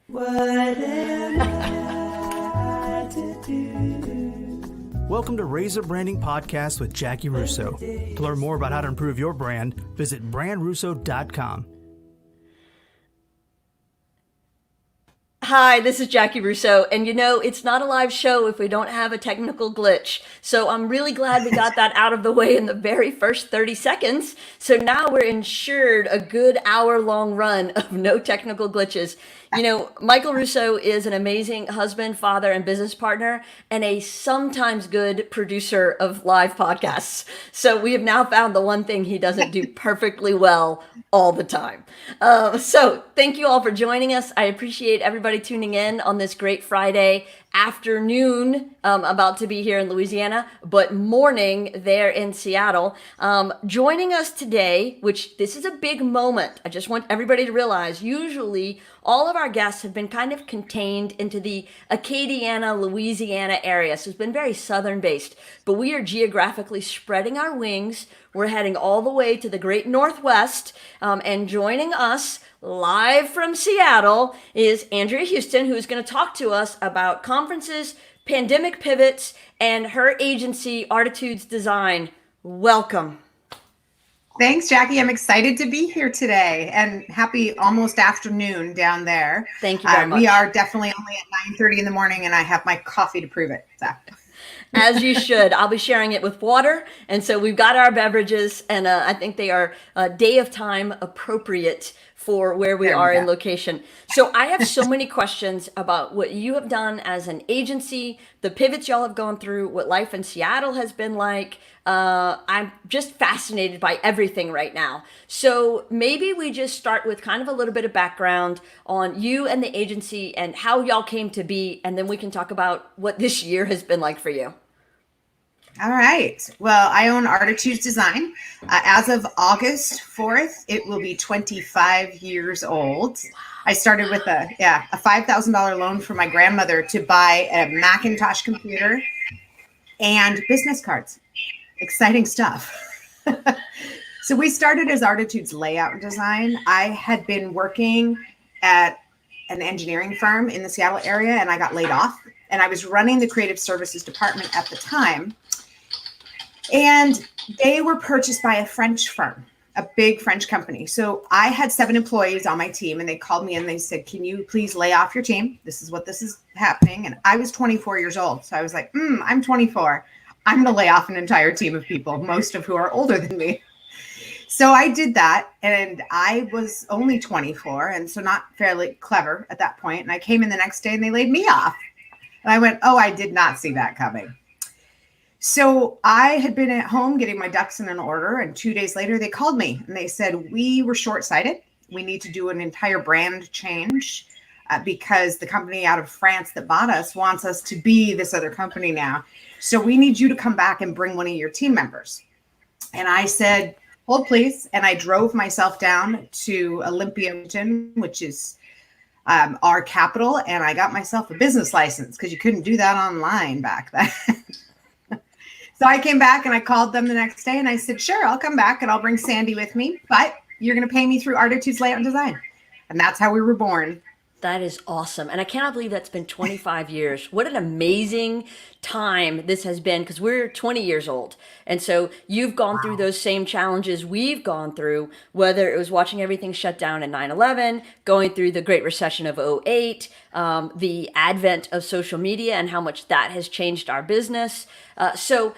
What am I to do? Welcome to RazorBranding Podcast with Jackie Russo. To learn more about how to improve your brand, visit brandrusso.com. Hi, this is Jackie Russo, and it's not a live show if we don't have a technical glitch. So I'm really glad we got that out of the way in the very first 30 seconds. So now we're ensured a good hour-long run of no technical glitches. Michael Russo is an amazing husband, father, and business partner, and a sometimes good producer of live podcasts. So we have now found the one thing he doesn't do perfectly well all the time. So thank you all for joining us. I appreciate everybody tuning in on this great Friday afternoon, about to be here in Louisiana, but morning there in Seattle. Joining us today, which this is a big moment. I just want everybody to realize, usually all of our guests have been kind of contained into the Acadiana, Louisiana area. So it's been very Southern based, but we are geographically spreading our wings. We're heading all the way to the great Northwest, and joining us live from Seattle is Andrea Heuston, who is going to talk to us about conferences, pandemic pivots, and her agency, Artitudes Design. Welcome. Thanks, Jackie. I'm excited to be here today, and happy almost afternoon down there. Thank you very much. We are definitely only at 9:30 in the morning, and I have my coffee to prove it. So. As you should. I'll be sharing it with water. And so we've got our beverages, and I think they are day of time appropriate for where we are in location. So I have so many questions about what you have done as an agency, the pivots y'all have gone through, what life in Seattle has been like. I'm just fascinated by everything right now. So maybe we just start with kind of a little bit of background on you and the agency and how y'all came to be, and then we can talk about what this year has been like for you. All right. Well, I own Artitudes Design. As of August 4th, it will be 25 years old. I started with a $5,000 loan from my grandmother to buy a Macintosh computer and business cards. Exciting stuff. So we started as Artitudes Layout Design. I had been working at an engineering firm in the Seattle area, and I got laid off. And I was running the creative services department at the time. And they were purchased by a French firm, a big French company. So I had 7 employees on my team, and they called me and they said, "Can you please lay off your team? This is happening." And I was 24 years old. So I was like, I'm 24. I'm going to lay off an entire team of people, most of who are older than me. So I did that, and I was only 24, and so not fairly clever at that point. And I came in the next day and they laid me off. And I went, I did not see that coming. So I had been at home getting my ducks in an order, and 2 days later they called me and they said, "We were short-sighted. We need to do an entire brand change because the company out of France that bought us wants us to be this other company now. So we need you to come back and bring one of your team members." And I said, "Hold please." And I drove myself down to Olympia, which is our capital, and I got myself a business license because you couldn't do that online back then. So I came back and I called them the next day and I said, "Sure, I'll come back and I'll bring Sandy with me, but you're going to pay me through Artitudes Layout and Design." And that's how we were born. That is awesome. And I cannot believe that's been 25 years. What an amazing time this has been, because we're 20 years old. And so you've gone through those same challenges we've gone through, whether it was watching everything shut down in 9/11, going through the Great Recession of '08, the advent of social media and how much that has changed our business. So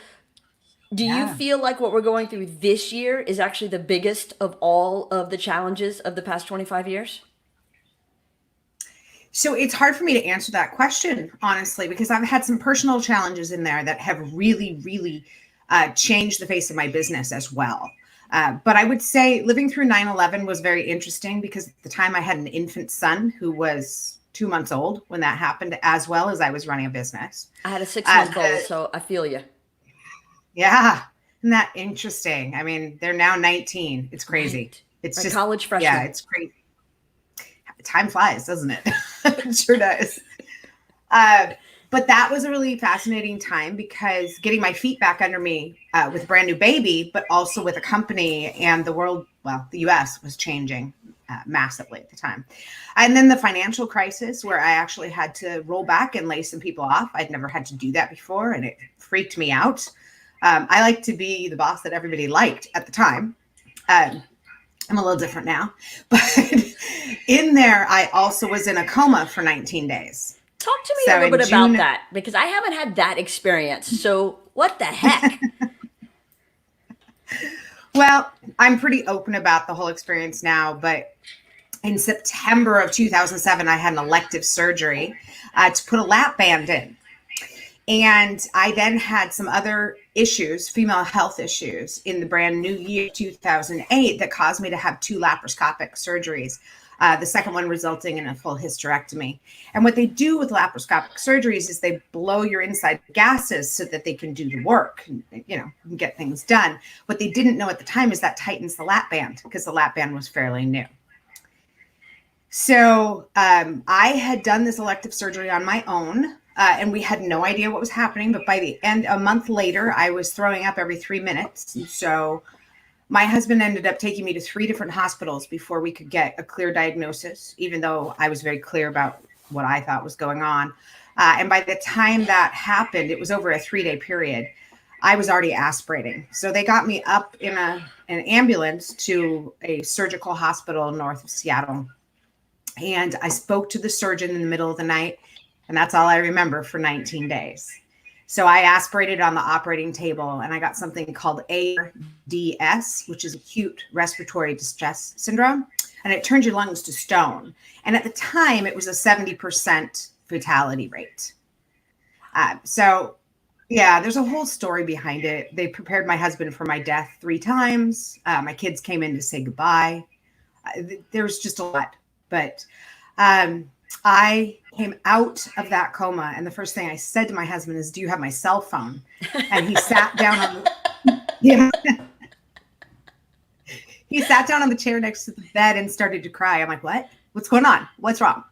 do you feel like what we're going through this year is actually the biggest of all of the challenges of the past 25 years? So it's hard for me to answer that question, honestly, because I've had some personal challenges in there that have really, really changed the face of my business as well. But I would say living through 9/11 was very interesting because at the time I had an infant son who was 2 months old when that happened, as well as I was running a business. I had a 6-month-old, so I feel you. Yeah. Isn't that interesting? I mean, they're now 19. It's crazy. Right. It's Like just college freshmen. Yeah, it's crazy. Time flies, doesn't it? It sure does. But that was a really fascinating time because getting my feet back under me with a brand new baby, but also with a company, and the world, well, the US was changing. massively at the time. And then the financial crisis, where I actually had to roll back and lay some people off. I'd never had to do that before, and it freaked me out. I like to be the boss that everybody liked at the time. I'm a little different now, but in there, I also was in a coma for 19 days. Talk to me a little bit about that, because I haven't had that experience. So what the heck? Well, I'm pretty open about the whole experience now, but in September of 2007, I had an elective surgery to put a lap band in. And I then had some other issues, female health issues, in the brand new year 2008 that caused me to have 2 laparoscopic surgeries. The second one resulting in a full hysterectomy. And what they do with laparoscopic surgeries is they blow your inside gases so that they can do the work, and get things done. What they didn't know at the time is that tightens the lap band, because the lap band was fairly new. So I had done this elective surgery on my own, and we had no idea what was happening. But by the end, a month later, I was throwing up every 3 minutes. And so my husband ended up taking me to 3 different hospitals before we could get a clear diagnosis, even though I was very clear about what I thought was going on. And by the time that happened, it was over a 3-day period. I was already aspirating. So they got me up in an ambulance to a surgical hospital north of Seattle. And I spoke to the surgeon in the middle of the night. And that's all I remember for 19 days. So I aspirated on the operating table, and I got something called ARDS, which is acute respiratory distress syndrome. And it turns your lungs to stone. And at the time, it was a 70% fatality rate. So yeah, there's a whole story behind it. They prepared my husband for my death 3 times. My kids came in to say goodbye. There was just a lot. But I came out of that coma, and the first thing I said to my husband is, "Do you have my cell phone?" And he sat down on he sat down on the chair next to the bed and started to cry. I'm like, "What? What's going on? What's wrong?"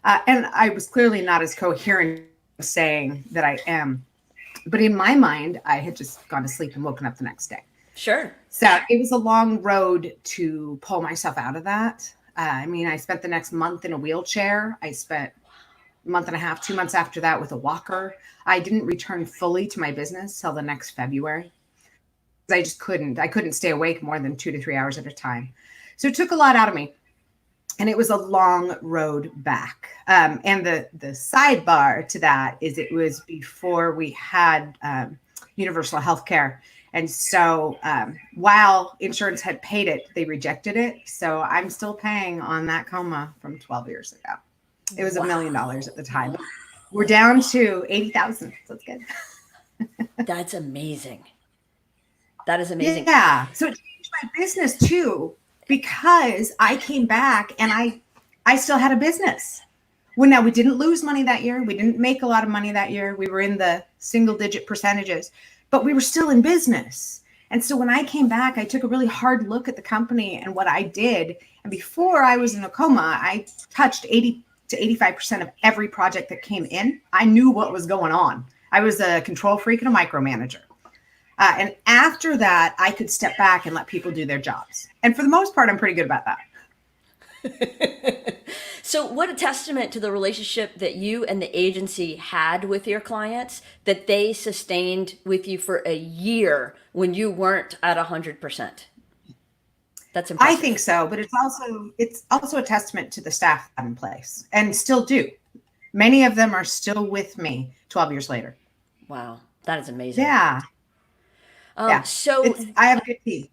And I was clearly not as coherent saying that I am, but in my mind, I had just gone to sleep and woken up the next day. Sure. So it was a long road to pull myself out of that. I spent the next month in a wheelchair. I spent a month and a half, 2 months after that with a walker. I didn't return fully to my business till the next February. I just couldn't. I couldn't stay awake more than 2 to 3 hours at a time. So it took a lot out of me. And it was a long road back. And the sidebar to that is it was before we had universal health care. And so while insurance had paid it, they rejected it. So I'm still paying on that coma from 12 years ago. It was $1 million at the time. We're down to 80,000. So it's good. That's amazing. That is amazing. Yeah. So it changed my business too, because I came back and I still had a business. Well, now we didn't lose money that year. We didn't make a lot of money that year. We were in the single-digit percentages. But we were still in business. And so when I came back, I took a really hard look at the company and what I did. And before I was in a coma, I touched 80 to 85% of every project that came in. I knew what was going on. I was a control freak and a micromanager. And after that, I could step back and let people do their jobs. And for the most part, I'm pretty good about that. So what a testament to the relationship that you and the agency had with your clients, that they sustained with you for a year when you weren't at 100%. That's impressive. I think so, but it's also a testament to the staff in place, and still do. Many of them are still with me 12 years later. Wow, that is amazing. Yeah. So I have a good team.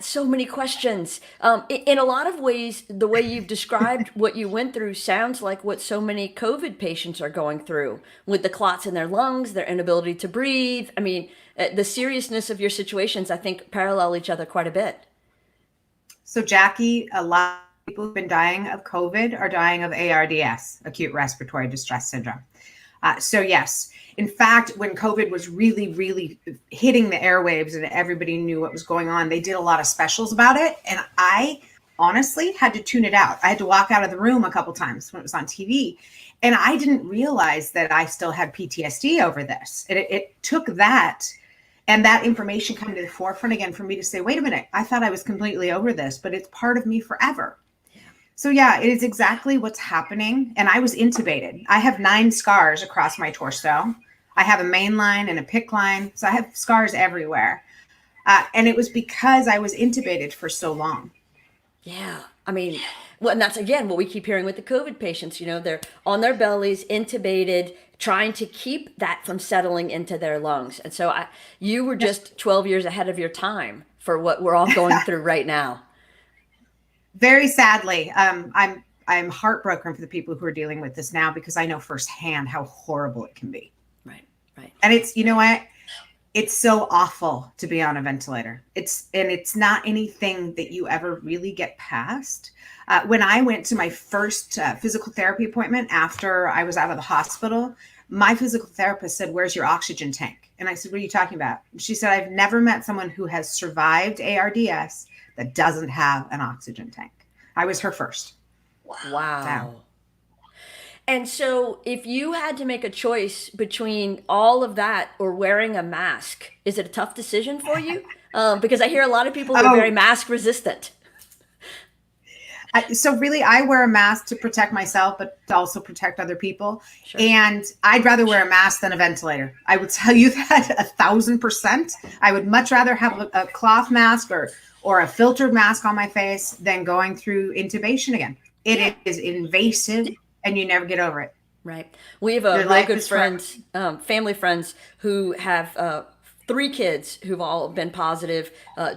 So many questions. In a lot of ways, the way you've described what you went through sounds like what so many COVID patients are going through, with the clots in their lungs, their inability to breathe. I mean, the seriousness of your situations, I think, parallel each other quite a bit. So, Jackie, a lot of people who've been dying of COVID are dying of ARDS, acute respiratory distress syndrome. So yes, in fact, when COVID was really, really hitting the airwaves and everybody knew what was going on, they did a lot of specials about it. And I honestly had to tune it out. I had to walk out of the room a couple times when it was on TV. And I didn't realize that I still had PTSD over this. It took that and that information coming to the forefront again for me to say, wait a minute, I thought I was completely over this, but it's part of me forever. So yeah, it is exactly what's happening. And I was intubated. I have 9 scars across my torso. I have a main line and a PICC line. So I have scars everywhere. And it was because I was intubated for so long. Yeah. I mean, well, and that's again what we keep hearing with the COVID patients. They're on their bellies, intubated, trying to keep that from settling into their lungs. And so you were just 12 years ahead of your time for what we're all going through right now. Very sadly, I'm heartbroken for the people who are dealing with this now, because I know firsthand how horrible it can be. Right. And it's, you know what? It's so awful to be on a ventilator. It's not anything that you ever really get past. When I went to my first physical therapy appointment after I was out of the hospital, my physical therapist said, "Where's your oxygen tank?" And I said, "What are you talking about?" And she said, "I've never met someone who has survived ARDS that doesn't have an oxygen tank." I was her first. Wow. And so if you had to make a choice between all of that or wearing a mask, is it a tough decision for you? Because I hear a lot of people who are very mask resistant. So really, I wear a mask to protect myself, but to also protect other people. Sure. And I'd rather wear a mask than a ventilator. I would tell you that 1,000%. I would much rather have a cloth mask or a filtered mask on my face than going through intubation again. It is invasive, and you never get over it. Right. We have a Your real life good is forever. friend, family friends who have 3 kids who've all been positive,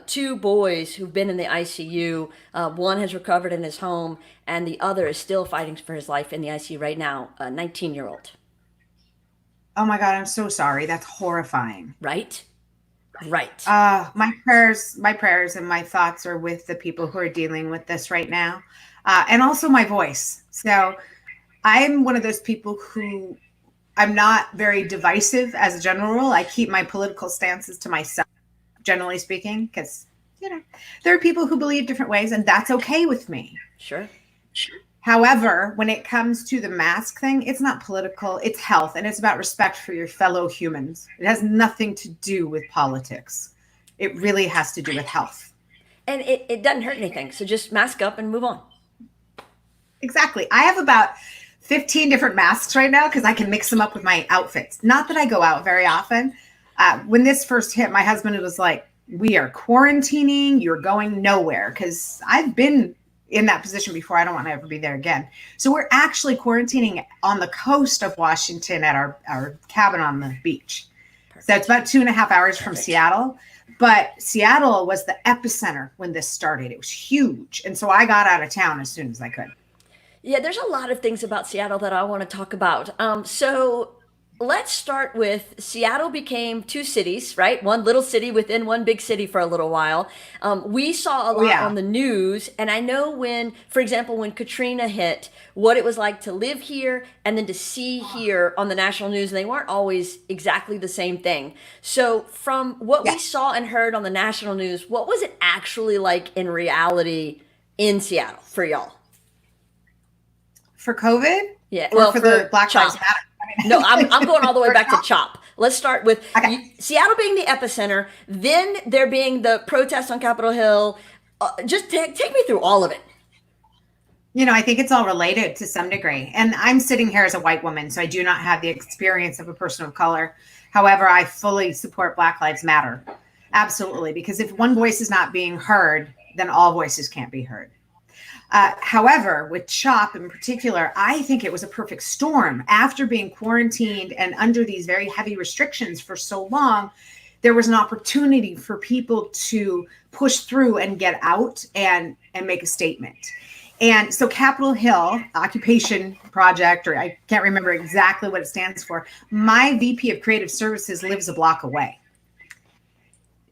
2 boys who've been in the ICU. One has recovered in his home, and the other is still fighting for his life in the ICU right now, a 19-year-old. Oh my God, I'm so sorry. That's horrifying. Right? Right. My prayers and my thoughts are with the people who are dealing with this right now. And also my voice. So I'm one of those people who I'm not very divisive as a general rule. I keep my political stances to myself, generally speaking, because, there are people who believe different ways, and that's okay with me. Sure. However, when it comes to the mask thing, it's not political, it's health, and it's about respect for your fellow humans. It has nothing to do with politics. It really has to do with health. And it doesn't hurt anything. So just mask up and move on. Exactly. I have about 15 different masks right now because I can mix them up with my outfits. Not that I go out very often. When this first hit, my husband was like, "We are quarantining. You're going nowhere," because I've been in that position before. I don't want to ever be there again. So we're actually quarantining on the coast of Washington at our cabin on the beach. Perfect. So it's about 2.5 hours from Seattle. But Seattle was the epicenter when this started. It was huge. And so I got out of town as soon as I could. Yeah, there's a lot of things about Seattle that I want to talk about. So let's start with Seattle became 2 cities, right? One little city within one big city for a little while. We saw a lot on the news. And I know for example, when Katrina hit, what it was like to live here and then to see here on the national news. And they weren't always exactly the same thing. So from what we saw and heard on the national news, what was it actually like in reality in Seattle for y'all? For COVID? Yeah. Or for the Black Lives Matter? No, I'm going all the way back to CHOP. Let's start with Seattle being the epicenter, then there being the protests on Capitol Hill. Just take me through all of it. I think it's all related to some degree. And I'm sitting here as a white woman, so I do not have the experience of a person of color. However, I fully support Black Lives Matter. Absolutely. Because if one voice is not being heard, then all voices can't be heard. However, with CHOP in particular, I think it was a perfect storm. After being quarantined and under these very heavy restrictions for so long, there was an opportunity for people to push through and get out and make a statement. And so Capitol Hill Occupation Project, or I can't remember exactly what it stands for, my VP of Creative Services lives a block away.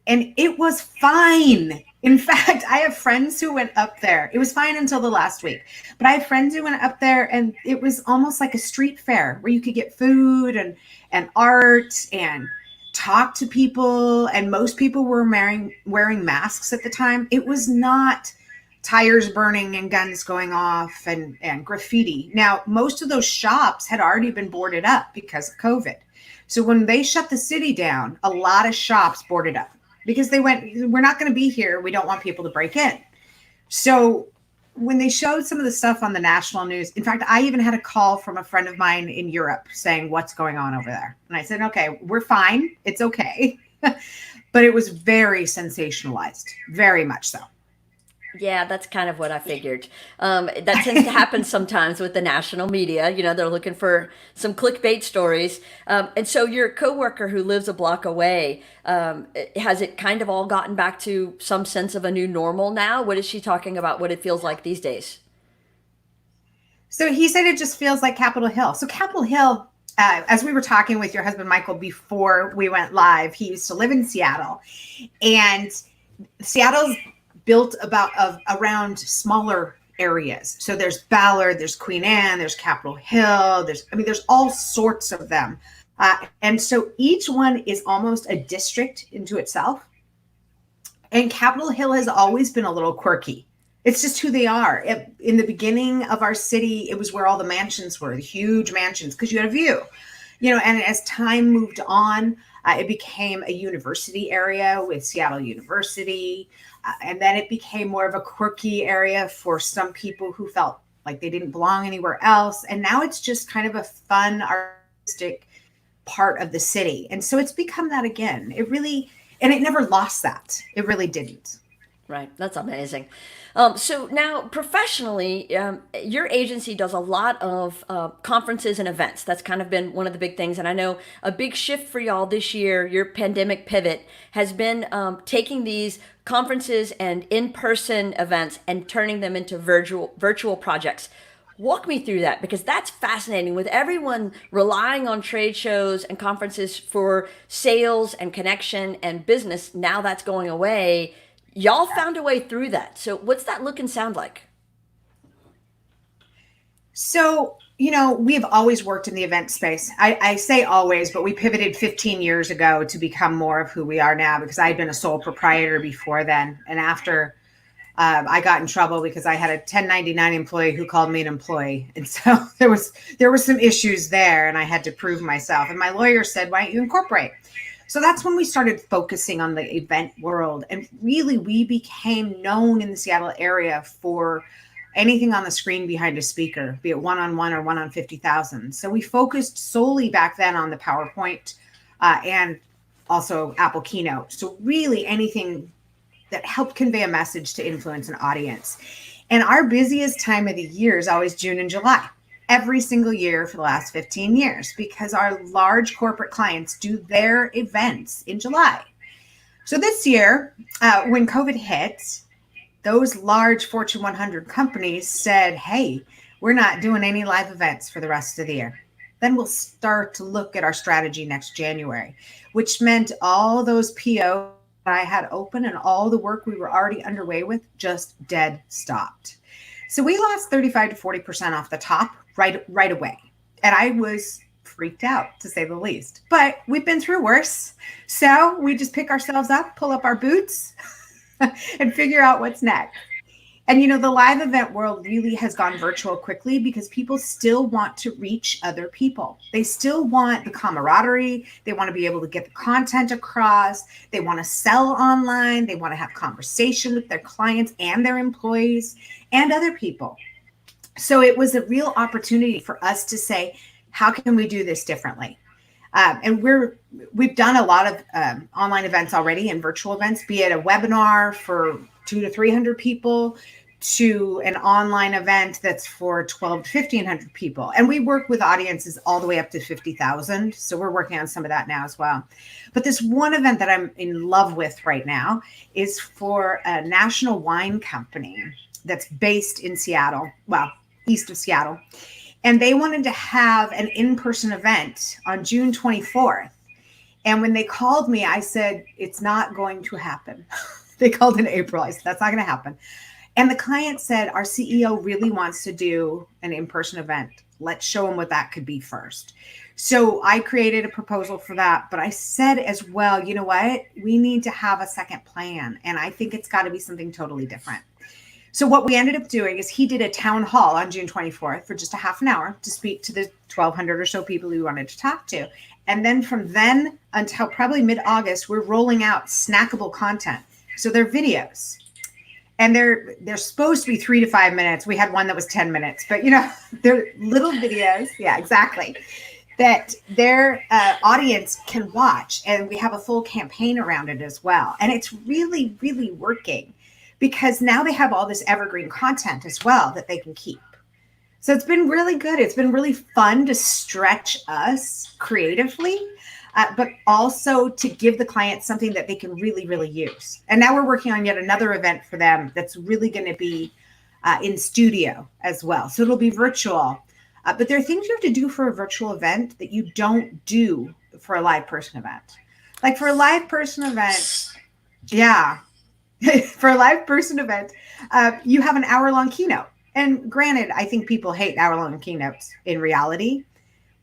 And it was fine. In fact, I have friends who went up there. It was fine until the last week. But I have friends who went up there, and it was almost like a street fair where you could get food and art and talk to people. And most people were wearing masks at the time. It was not tires burning and guns going off and graffiti. Now, most of those shops had already been boarded up because of COVID. So when they shut the city down, a lot of shops boarded up. Because they went, we're not going to be here. We don't want people to break in. So when they showed some of the stuff on the national news, in fact, I even had a call from a friend of mine in Europe saying, what's going on over there? And I said, okay, we're fine. It's okay. But it was very sensationalized, very much so. Yeah, that's kind of what I figured. That tends to happen sometimes with the national media. You know, they're looking for some clickbait stories. And so your coworker who lives a block away, has it kind of all gotten back to some sense of a new normal now? What is she talking about? What it feels like these days? So he said it just feels like Capitol Hill. So Capitol Hill, as we were talking with your husband, Michael, before we went live, he used to live in Seattle. And Seattle's built around smaller areas. So there's Ballard, there's Queen Anne, there's Capitol Hill, there's all sorts of them. And so each one is almost a district into itself. And Capitol Hill has always been a little quirky. It's just who they are. In the beginning of our city, it was where all the mansions were, the huge mansions, because you had a view. And as time moved on, it became a university area with Seattle University. And then it became more of a quirky area for some people who felt like they didn't belong anywhere else. And now it's just kind of a fun, artistic part of the city. And so it's become that again. And it never lost that. It really didn't. Right. That's amazing. So now professionally, your agency does a lot of conferences and events. That's kind of been one of the big things. And I know a big shift for y'all this year, your pandemic pivot has been taking these conferences and in-person events and turning them into virtual projects. Walk me through that, because that's fascinating. With everyone relying on trade shows and conferences for sales and connection and business, now that's going away. Y'all found a way through that. So what's that look and sound like? So, we have always worked in the event space. I say always, but we pivoted 15 years ago to become more of who we are now, because I had been a sole proprietor before then. And after I got in trouble because I had a 1099 employee who called me an employee. And so there were some issues there, and I had to prove myself. And my lawyer said, why don't you incorporate? So that's when we started focusing on the event world. And really, we became known in the Seattle area for anything on the screen behind a speaker, be it one-on-one or one on 50,000. So we focused solely back then on the PowerPoint and also Apple Keynote. So really anything that helped convey a message to influence an audience. And our busiest time of the year is always June and July. Every single year for the last 15 years, because our large corporate clients do their events in July. So this year, when COVID hit, those large Fortune 100 companies said, hey, we're not doing any live events for the rest of the year. Then we'll start to look at our strategy next January, which meant all those POs that I had open and all the work we were already underway with just dead stopped. So we lost 35 to 40% off the top right away. And I was freaked out, to say the least. But we've been through worse. So we just pick ourselves up, pull up our boots, and figure out what's next. And, the live event world really has gone virtual quickly because people still want to reach other people. They still want the camaraderie. They want to be able to get the content across. They want to sell online. They want to have conversation with their clients and their employees and other people. So it was a real opportunity for us to say, how can we do this differently? And we've done a lot of online events already and virtual events, be it a webinar for 200 to 300 people to an online event that's for 12 to 1,500 people. And we work with audiences all the way up to 50,000. So we're working on some of that now as well. But this one event that I'm in love with right now is for a national wine company that's based in Seattle, east of Seattle. And they wanted to have an in-person event on June 24th. And when they called me, I said, it's not going to happen. They called in April. I said, that's not going to happen. And the client said, our CEO really wants to do an in-person event. Let's show him what that could be first. So I created a proposal for that. But I said as well, you know what? We need to have a second plan. And I think it's got to be something totally different. So what we ended up doing is he did a town hall on June 24th for just a half an hour to speak to the 1,200 or so people we wanted to talk to. And then from then until probably mid-August, we're rolling out snackable content. So they're videos. and they're supposed to be 3 to 5 minutes. We had one that was 10 minutes, but they're little videos. Yeah, exactly. That their audience can watch, and we have a full campaign around it as well. And it's really, really working because now they have all this evergreen content as well that they can keep. So it's been really good. It's been really fun to stretch us creatively, but also to give the client something that they can really, really use. And now we're working on yet another event for them that's really going to be in studio as well. So it'll be virtual. But there are things you have to do for a virtual event that you don't do for a live person event. Like for a live person event, for a live person event, you have an hour-long keynote. And granted, I think people hate hour-long keynotes in reality.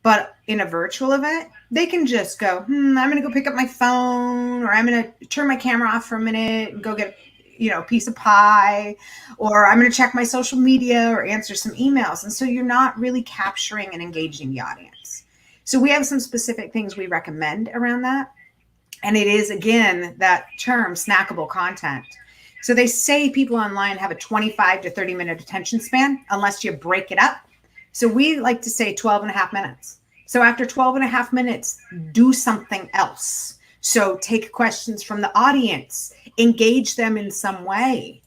But in a virtual event, they can just go, I'm going to go pick up my phone, or I'm going to turn my camera off for a minute and go get, a piece of pie, or I'm going to check my social media or answer some emails. And so you're not really capturing and engaging the audience. So we have some specific things we recommend around that. And it is, again, that term, snackable content. So they say people online have a 25 to 30 minute attention span unless you break it up. So we like to say 12 and a half minutes. So after 12 and a half minutes, do something else. So take questions from the audience, engage them in some way.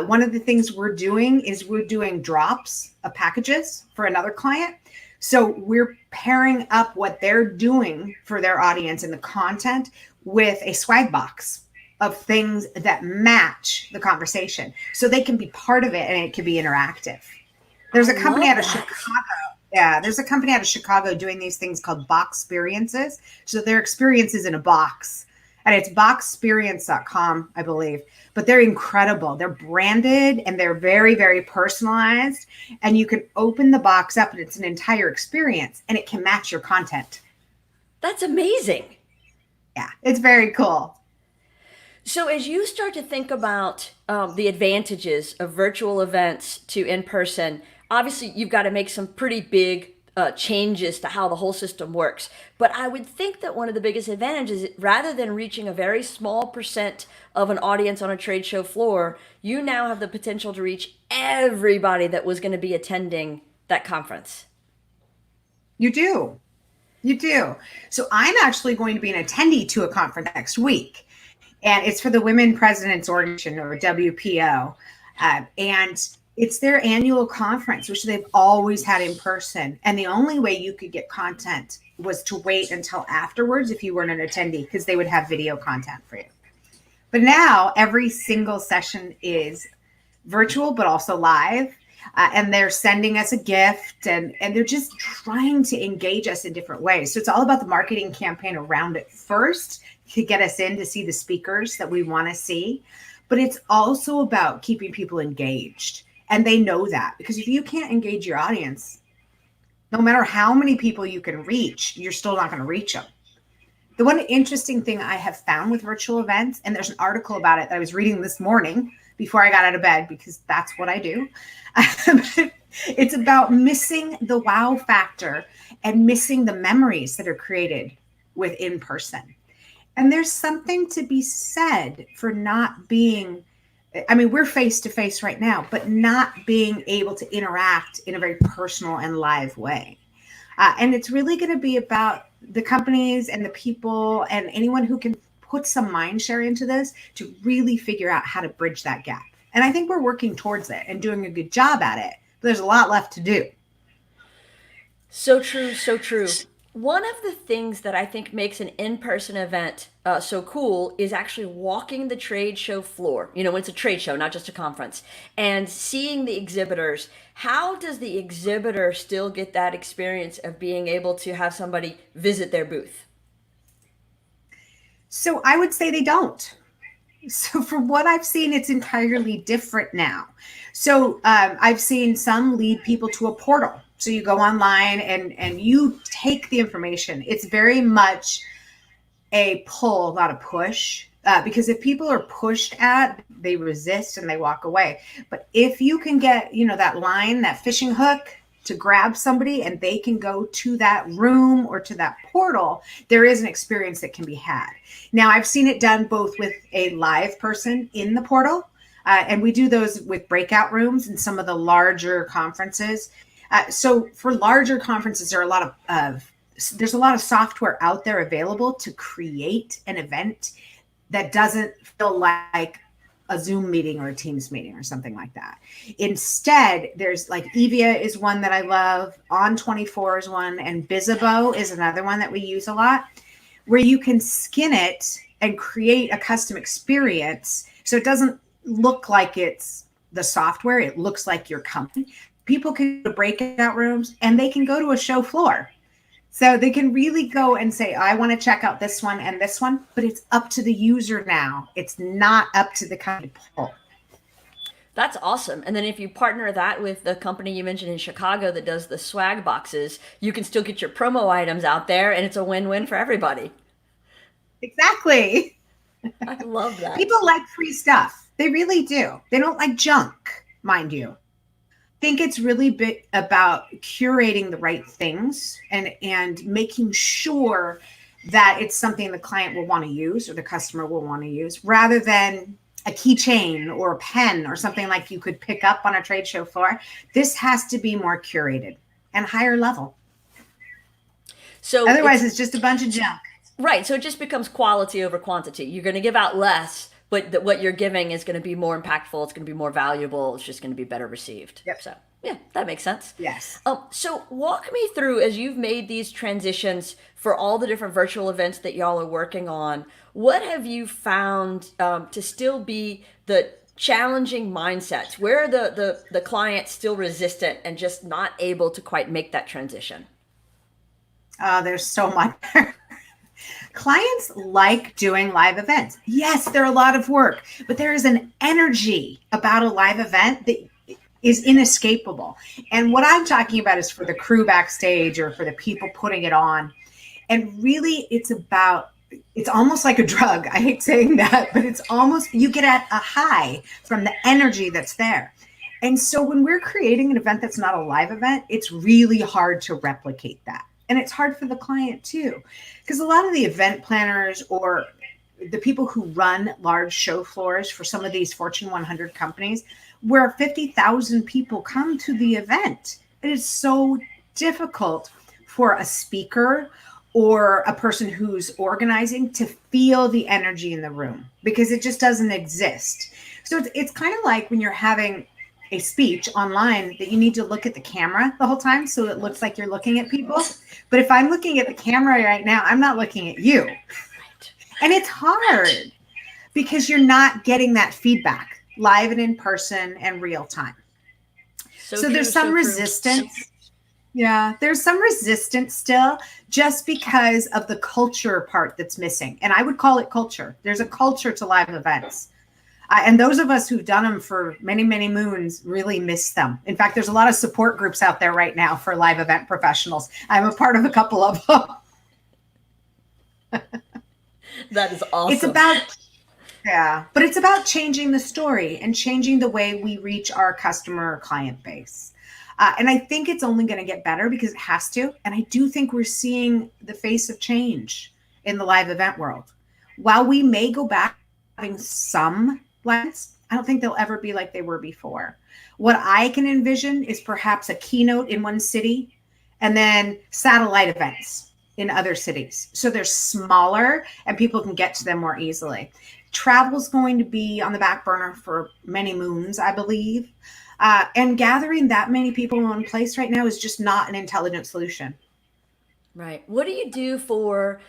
One of the things we're doing is we're doing drops of packages for another client. So we're pairing up what they're doing for their audience and the content with a swag box of things that match the conversation. So they can be part of it and it can be interactive. There's a company out of Chicago. Yeah, there's a company out of Chicago doing these things called box experiences. So their experience is in a box, and it's boxperience.com, I believe. But they're incredible. They're branded and they're very, very personalized. And you can open the box up and it's an entire experience and it can match your content. That's amazing. Yeah, it's very cool. So as you start to think about the advantages of virtual events to in-person, obviously you've got to make some pretty big changes to how the whole system works. But I would think that one of the biggest advantages, rather than reaching a very small percent of an audience on a trade show floor, you now have the potential to reach everybody that was going to be attending that conference. You do. You do. So I'm actually going to be an attendee to a conference next week. And it's for the Women Presidents Organization, or WPO. And it's their annual conference, which they've always had in person. And the only way you could get content was to wait until afterwards if you weren't an attendee, because they would have video content for you. But now every single session is virtual, but also live. And they're sending us a gift, and they're just trying to engage us in different ways. So it's all about the marketing campaign around it first to get us in to see the speakers that we want to see. But it's also about keeping people engaged. And they know that, because if you can't engage your audience, no matter how many people you can reach, you're still not going to reach them. The one interesting thing I have found with virtual events, and there's an article about it that I was reading this morning before I got out of bed, because that's what I do. It's about missing the wow factor and missing the memories that are created with in person. And there's something to be said for not being, we're face to face right now, but not being able to interact in a very personal and live way. And it's really going to be about the companies and the people and anyone who can put some mind share into this to really figure out how to bridge that gap. And I think we're working towards it and doing a good job at it, but there's a lot left to do. So true, so true. One of the things that I think makes an in-person event so cool is actually walking the trade show floor. When it's a trade show, not just a conference, and seeing the exhibitors. How does the exhibitor still get that experience of being able to have somebody visit their booth? So I would say they don't. So from what I've seen, it's entirely different now. So I've seen some lead people to a portal. So you go online and you take the information. It's very much a pull, not a push. Because if people are pushed at, they resist and they walk away. But if you can get, that line, that fishing hook to grab somebody and they can go to that room or to that portal, there is an experience that can be had. Now, I've seen it done both with a live person in the portal, And we do those with breakout rooms in some of the larger conferences. So for larger conferences, there's a lot of software out there available to create an event that doesn't feel like a Zoom meeting or a Teams meeting or something like that. Instead, there's like Evia is one that I love, On24 is one, and Bizibo is another one that we use a lot, where you can skin it and create a custom experience. So it doesn't look like it's the software, it looks like your company. People can go to breakout rooms and they can go to a show floor. So they can really go and say, I want to check out this one and this one, but it's up to the user now. It's not up to the company pool. That's awesome. And then if you partner that with the company you mentioned in Chicago that does the swag boxes, you can still get your promo items out there and it's a win-win for everybody. Exactly. I love that. People like free stuff. They really do. They don't like junk, mind you. Think it's really about curating the right things and making sure that it's something the client will want to use or the customer will want to use, rather than a keychain or a pen or something like you could pick up on a trade show floor. This has to be more curated and higher level. So otherwise it's just a bunch of junk. Right. So it just becomes quality over quantity. You're going to give out less, but what you're giving is going to be more impactful. It's going to be more valuable. It's just going to be better received. Yep. So yeah, that makes sense. Yes. So walk me through, as you've made these transitions for all the different virtual events that y'all are working on, what have you found to still be the challenging mindsets? Where are the clients still resistant and just not able to quite make that transition? There's so much. Clients like doing live events. Yes, they're a lot of work, but there is an energy about a live event that is inescapable. And what I'm talking about is for the crew backstage or for the people putting it on. And really, it's almost like a drug. I hate saying that, but it's almost, you get at a high from the energy that's there. And so when we're creating an event that's not a live event, it's really hard to replicate that. And it's hard for the client too, because a lot of the event planners or the people who run large show floors for some of these Fortune 100 companies, where 50,000 people come to the event, it is so difficult for a speaker or a person who's organizing to feel the energy in the room because it just doesn't exist. So it's kind of like when you're having a speech online that you need to look at the camera the whole time so it looks like you're looking at people. But if I'm looking at the camera right now, I'm not looking at you. And it's hard because you're not getting that feedback live and in person and real time. So there's some resistance. Yeah, there's some resistance still just because of the culture part that's missing. And I would call it culture. There's a culture to live events. And those of us who've done them for many, many moons really miss them. In fact, there's a lot of support groups out there right now for live event professionals. I'm a part of a couple of them. That is awesome. But it's about changing the story and changing the way we reach our customer or client base. And I think it's only going to get better because it has to. And I do think we're seeing the face of change in the live event world. While we may go back having some lives, I don't think they'll ever be like they were before. What I can envision is perhaps a keynote in one city and then satellite events in other cities. So they're smaller and people can get to them more easily. Travel's going to be on the back burner for many moons, I believe. And gathering that many people in one place right now is just not an intelligent solution. Right. What do you do for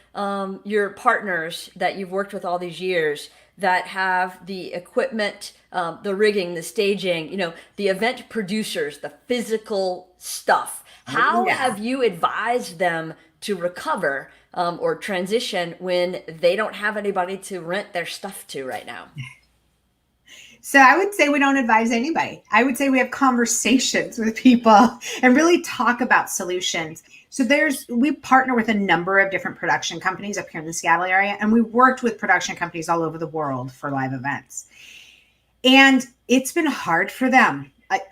your partners that you've worked with all these years that have the equipment, the rigging, the staging, the event producers, the physical stuff? How have you advised them to recover or transition when they don't have anybody to rent their stuff to right now? So I would say we don't advise anybody. I would say we have conversations with people and really talk about solutions. So we partner with a number of different production companies up here in the Seattle area, and we worked with production companies all over the world for live events. And it's been hard for them,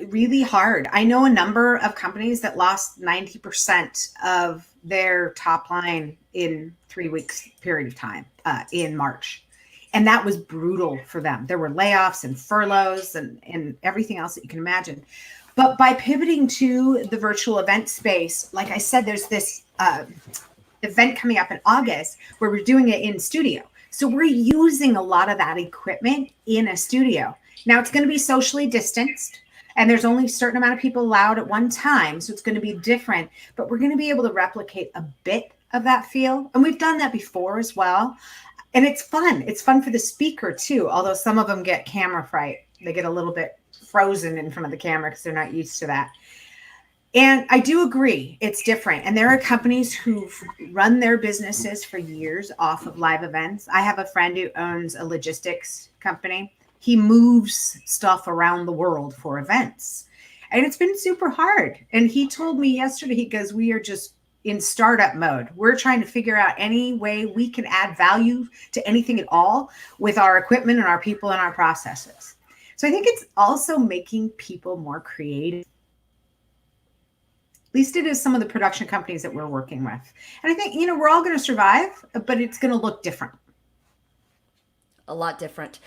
really hard. I know a number of companies that lost 90% of their top line in 3 weeks period of time in March. And that was brutal for them. There were layoffs and furloughs and everything else that you can imagine. But by pivoting to the virtual event space, like I said, there's this event coming up in August where we're doing it in studio. So we're using a lot of that equipment in a studio. Now it's going to be socially distanced, and there's only a certain amount of people allowed at one time. So it's going to be different, but we're going to be able to replicate a bit of that feel. And we've done that before as well. And it's fun. It's fun for the speaker too, although some of them get camera fright. They get a little bit frozen in front of the camera because they're not used to that. And I do agree, it's different. And there are companies who've run their businesses for years off of live events. I have a friend who owns a logistics company. He moves stuff around the world for events. And it's been super hard. And he told me yesterday, he goes, we are just in startup mode. We're trying to figure out any way we can add value to anything at all with our equipment and our people and our processes. So I think it's also making people more creative. At least it is some of the production companies that we're working with. And I think, we're all going to survive, but it's going to look different. A lot different.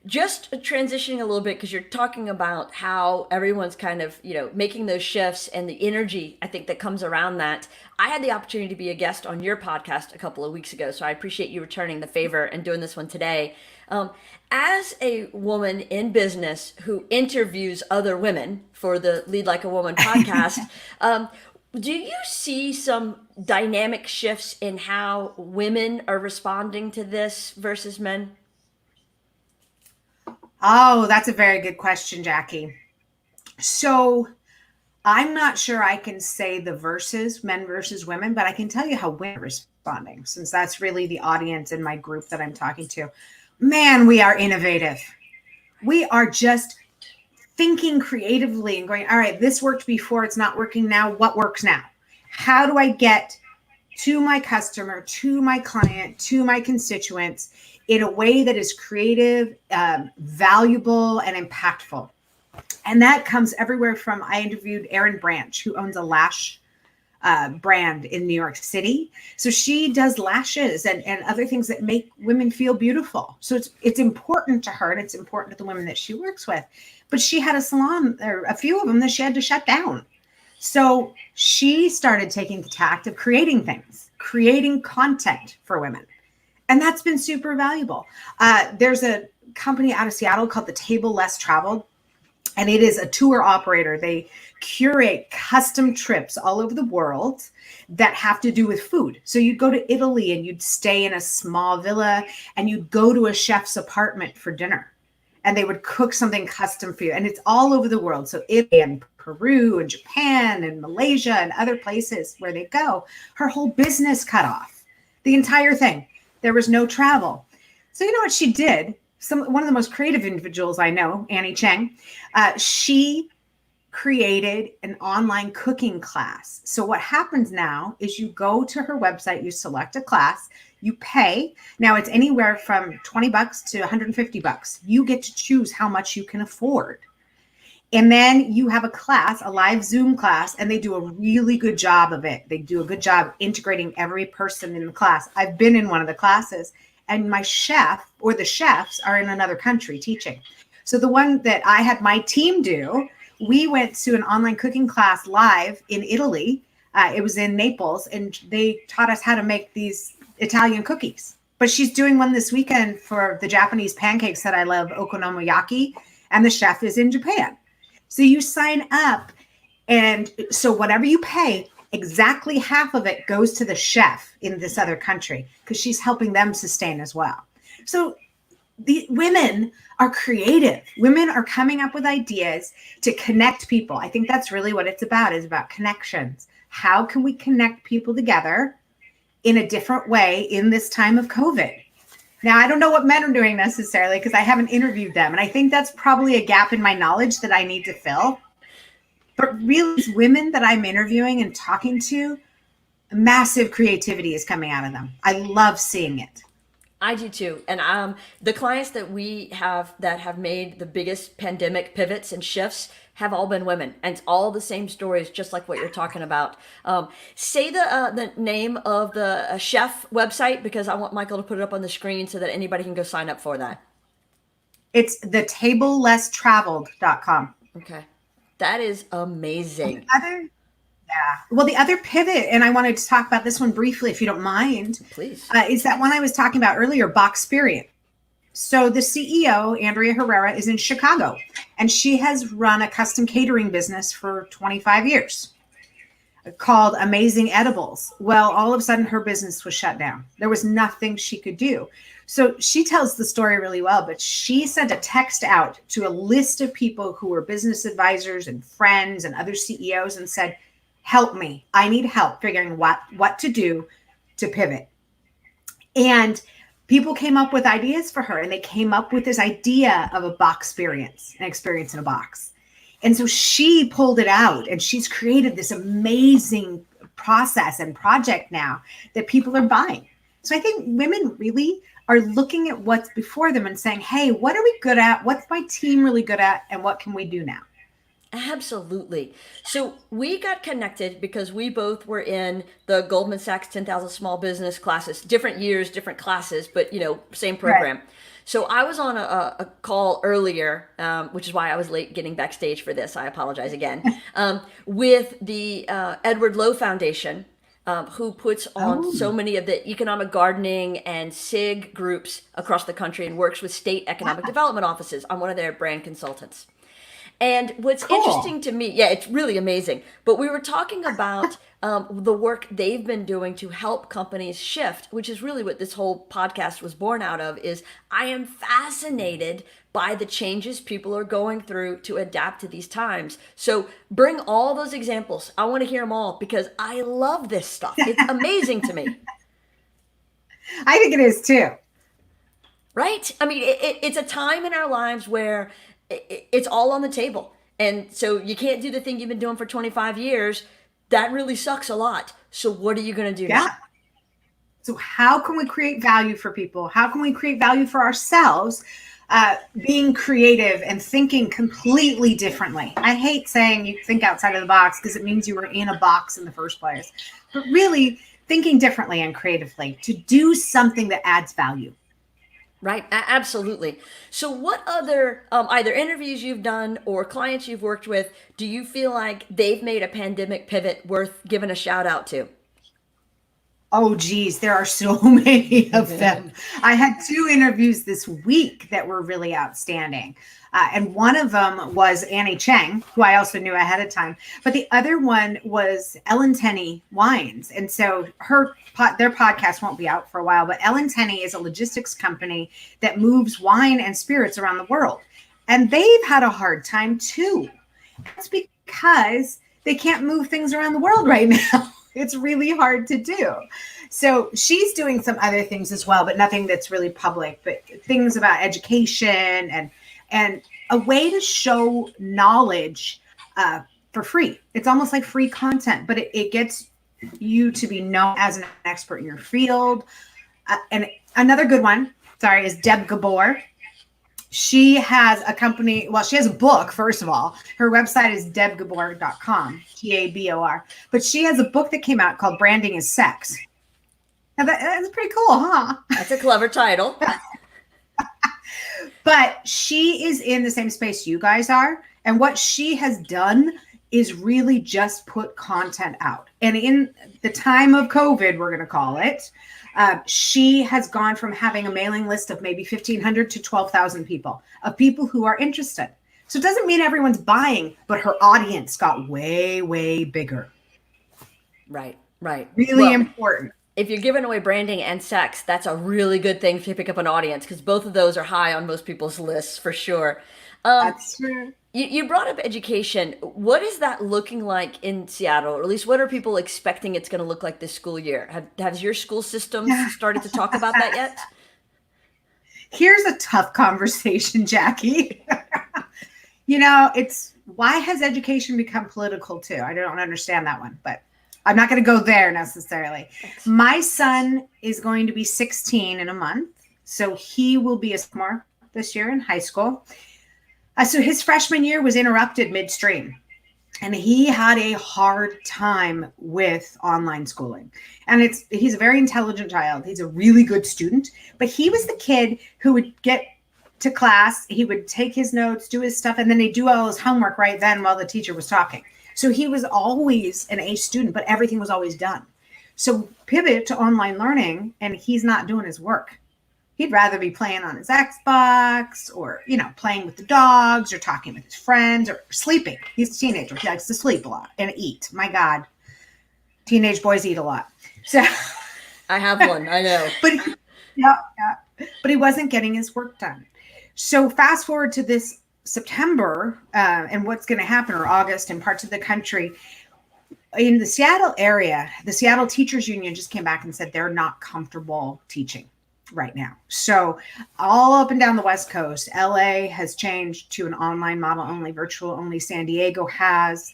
Just transitioning a little bit, because you're talking about how everyone's kind of, making those shifts and the energy, I think, that comes around that. I had the opportunity to be a guest on your podcast a couple of weeks ago, so I appreciate you returning the favor and doing this one today. As a woman in business who interviews other women for the Lead Like a Woman podcast, do you see some dynamic shifts in how women are responding to this versus men? Oh, that's a very good question, Jackie. So I'm not sure I can say the men versus women, but I can tell you how women are responding, since that's really the audience in my group that I'm talking to. Man, we are innovative. We are just thinking creatively and going, all right, this worked before, it's not working now. What works now? How do I get to my customer, to my client, to my constituents in a way that is creative, valuable, and impactful? And that comes everywhere from, I interviewed Erin Branch, who owns a lash brand in New York City. So she does lashes and other things that make women feel beautiful. So it's important to her, and it's important to the women that she works with. But she had a salon, or a few of them, that she had to shut down. So she started taking the tact of creating things, creating content for women. And that's been super valuable. There's a company out of Seattle called The Table Less Traveled, and it is a tour operator. They curate custom trips all over the world that have to do with food. So you'd go to Italy and you'd stay in a small villa and you'd go to a chef's apartment for dinner, and they would cook something custom for you. And it's all over the world. So Italy and Peru and Japan and Malaysia and other places where they go. Her whole business cut off, the entire thing. There was no travel. So you know what she did? One of the most creative individuals I know, Annie Cheng, she created an online cooking class. So what happens now is you go to her website, you select a class, you pay. Now it's anywhere from $20 to $150. You get to choose how much you can afford. And then you have a class, a live Zoom class, and they do a really good job of it. They do a good job integrating every person in the class. I've been in one of the classes, and my chef or the chefs are in another country teaching. So the one that I had my team do, we went to an online cooking class live in Italy. It was in Naples, and they taught us how to make these Italian cookies. But she's doing one this weekend for the Japanese pancakes that I love, okonomiyaki, and the chef is in Japan. So you sign up, and so whatever you pay, exactly half of it goes to the chef in this other country, because she's helping them sustain as well. So the women are creative. Women are coming up with ideas to connect people. I think that's really what it's about, is about connections. How can we connect people together in a different way in this time of COVID? Now, I don't know what men are doing necessarily, because I haven't interviewed them. And I think that's probably a gap in my knowledge that I need to fill. But really, these women that I'm interviewing and talking to, massive creativity is coming out of them. I love seeing it. I do too. And the clients that we have that have made the biggest pandemic pivots and shifts have all been women, and it's all the same stories, just like what you're talking about. Say the name of the chef website, because I want Michael to put it up on the screen so that anybody can go sign up for that. It's thetablelesstraveled.com. Okay. That is amazing. Well, the other pivot, and I wanted to talk about this one briefly, if you don't mind, Please. is that one I was talking about earlier, Boxperience. So the CEO, Andrea Herrera, is in Chicago, and she has run a custom catering business for 25 years called Amazing Edibles. Well, all of a sudden her business was shut down. There was nothing she could do. So she tells the story really well, but she sent a text out to a list of people who were business advisors and friends and other CEOs and said, help me. I need help figuring what to do to pivot. And people came up with ideas for her, and they came up with this idea of a box experience, an experience in a box. And so she pulled it out, and she's created this amazing process and project now that people are buying. So I think women really are looking at what's before them and saying, hey, what are we good at? What's my team really good at? And what can we do now? Absolutely. So we got connected because we both were in the Goldman Sachs 10,000 Small Business classes, different years, different classes, but same program. Right. So I was on a call earlier, which is why I was late getting backstage for this. I apologize again, with the Edward Lowe Foundation, who puts on so many of the economic gardening and SIG groups across the country and works with state economic development offices. I'm one of their brand consultants. And what's interesting to me, it's really amazing. But we were talking about the work they've been doing to help companies shift, which is really what this whole podcast was born out of, is I am fascinated by the changes people are going through to adapt to these times. So bring all those examples. I want to hear them all because I love this stuff. It's amazing to me. I think it is too. Right? I mean, it's a time in our lives where it's all on the table. And so you can't do the thing you've been doing for 25 years. That really sucks a lot. So what are you going to do now? So how can we create value for people? How can we create value for ourselves? Being creative and thinking completely differently. I hate saying you think outside of the box because it means you were in a box in the first place. But really thinking differently and creatively to do something that adds value. Right. Absolutely. So what other either interviews you've done or clients you've worked with, do you feel like they've made a pandemic pivot worth giving a shout out to? Oh, geez, there are so many of them. I had 2 interviews this week that were really outstanding. And one of them was Annie Cheng, who I also knew ahead of time. But the other one was Ellen Tenney Wines. And so their podcast won't be out for a while, but Ellen Tenney is a logistics company that moves wine and spirits around the world. And they've had a hard time too. That's because they can't move things around the world right now. It's really hard to do. So she's doing some other things as well, but nothing that's really public, but things about education and a way to show knowledge for free. It's almost like free content, but it gets you to be known as an expert in your field. And another good one, is Deb Gabor. She has a company. Well, she has a book, first of all. Her website is debgabor.com, Gabor. But she has a book that came out called Branding is Sex. Now that's pretty cool, huh? That's a clever title. But she is in the same space you guys are. And what she has done is really just put content out. And in the time of COVID, we're going to call it, she has gone from having a mailing list of maybe 1,500 to 12,000 people, of people who are interested. So it doesn't mean everyone's buying, but her audience got way, way bigger. Right. Really important. If you're giving away branding and sex, that's a really good thing to pick up an audience because both of those are high on most people's lists for sure. That's true. You brought up education. What is that looking like in Seattle? Or at least what are people expecting it's going to look like this school year? Has your school system started to talk about that yet? Here's a tough conversation, Jackie. It's why has education become political too? I don't understand that one, but I'm not going to go there necessarily. My son is going to be 16 in a month, so he will be a sophomore this year in high school. So his freshman year was interrupted midstream. And he had a hard time with online schooling. And he's a very intelligent child. He's a really good student. But he was the kid who would get to class, he would take his notes, do his stuff, and then he'd do all his homework right then while the teacher was talking. So he was always an A student, but everything was always done. So pivot to online learning, and he's not doing his work. He'd rather be playing on his Xbox or, playing with the dogs or talking with his friends or sleeping. He's a teenager. He likes to sleep a lot and eat. My God, teenage boys eat a lot. So I have one. I know. But he wasn't getting his work done. So fast forward to this September and what's going to happen, or August in parts of the country. In the Seattle area, the Seattle Teachers Union just came back and said they're not comfortable teaching right now. So all up and down the West Coast, LA has changed to an online model only, virtual only. San Diego has,